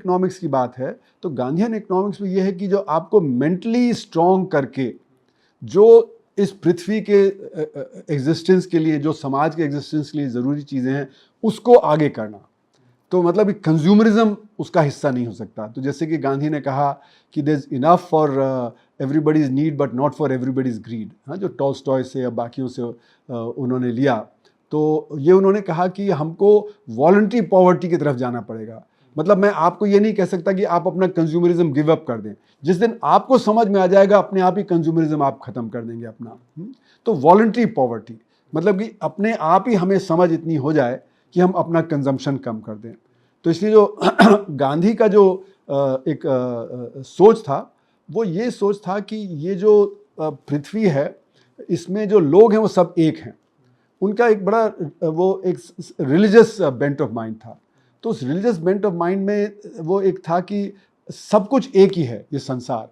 Economics की बात है तो गांधीयन इकोनॉमिक्स में ये है कि जो आपको मेंटली स्ट्रॉन्ग करके जो इस पृथ्वी के एग्जिस्टेंस के लिए, जो समाज के एग्जिस्टेंस के लिए ज़रूरी चीज़ें हैं, उसको आगे करना। तो मतलब कंज्यूमरिज्म उसका हिस्सा नहीं हो सकता। तो जैसे कि गांधी ने कहा कि there is enough for everybody's need but not for everybody's greed. हाँ, जो टॉल्स्टॉय से या बाकियों से उन्होंने लिया, तो ये उन्होंने कहा कि हमको वॉलंटरी पॉवर्टी की तरफ जाना पड़ेगा। मतलब मैं आपको ये नहीं कह सकता कि आप अपना कंज्यूमरिज्म गिव अप कर दें। जिस दिन आपको समझ में आ जाएगा, अपने आप ही कंज्यूमरिज्म आप खत्म कर देंगे अपना। तो वॉलंटरी पॉवर्टी मतलब कि अपने आप ही हमें समझ इतनी हो जाए कि हम अपना कंजम्पशन कम कर दें। तो इसलिए जो गांधी का जो एक सोच था, वो ये सोच था कि ये जो पृथ्वी है, इसमें जो लोग हैं वो सब एक हैं। उनका एक बड़ा वो एक रिलीजियस बेंट ऑफ माइंड था। तो उस रिलीजियस बेंट ऑफ माइंड में वो एक था कि सब कुछ एक ही है, ये संसार।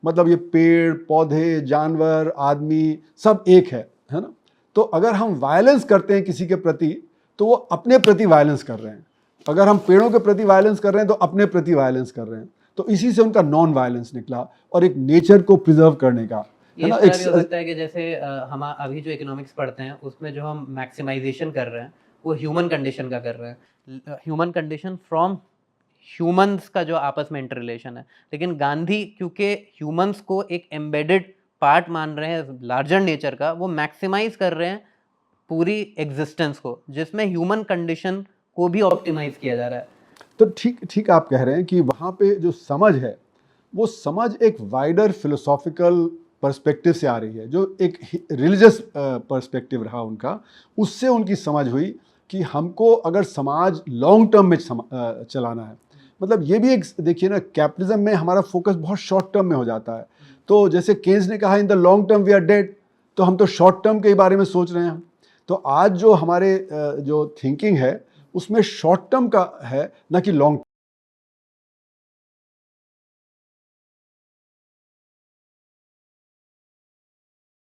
मतलब ये पेड़ पौधे, जानवर, आदमी सब एक है ना। तो अगर हम वायलेंस करते हैं किसी के प्रति, तो वो अपने प्रति वायलेंस कर रहे हैं। अगर हम पेड़ों के प्रति वायलेंस कर रहे हैं तो अपने प्रति वायलेंस कर रहे हैं। तो इसी से उनका नॉन वायलेंस निकला और एक नेचर को प्रिजर्व करने का, ये इस तरह भी हो सकता है कि जैसे हम अभी जो इकोनॉमिक्स पढ़ते हैं उसमें जो हम मैक्सिमाइजेशन कर रहे हैं वो ह्यूमन कंडीशन का कर रहे हैं, ह्यूमन कंडीशन फ्रॉम ह्यूमंस का जो आपस में इंटर रिलेशन है। लेकिन गांधी क्योंकि ह्यूमंस को एक एम्बेडेड पार्ट मान रहे हैं लार्जर नेचर का, वो मैक्सिमाइज कर रहे हैं पूरी एग्जिस्टेंस को, जिसमें ह्यूमन कंडीशन को भी ऑप्टिमाइज किया जा रहा है। तो ठीक आप कह रहे हैं कि वहाँ पे जो समझ है, वो समझ एक वाइडर फिलोसॉफिकल पर्सपेक्टिव से आ रही है, जो एक रिलीजियस पर्सपेक्टिव रहा उनका। उससे उनकी समझ हुई कि हमको अगर समाज लॉन्ग टर्म में चलाना है, मतलब ये भी एक देखिए ना, कैपिटलिज्म में हमारा फोकस बहुत शॉर्ट टर्म में हो जाता है। तो जैसे केन्स ने कहा in the long term we are dead, तो हम तो शॉर्ट टर्म के बारे में सोच रहे हैं। तो आज जो हमारे जो थिंकिंग है उसमें शॉर्ट टर्म का है, ना कि लॉन्ग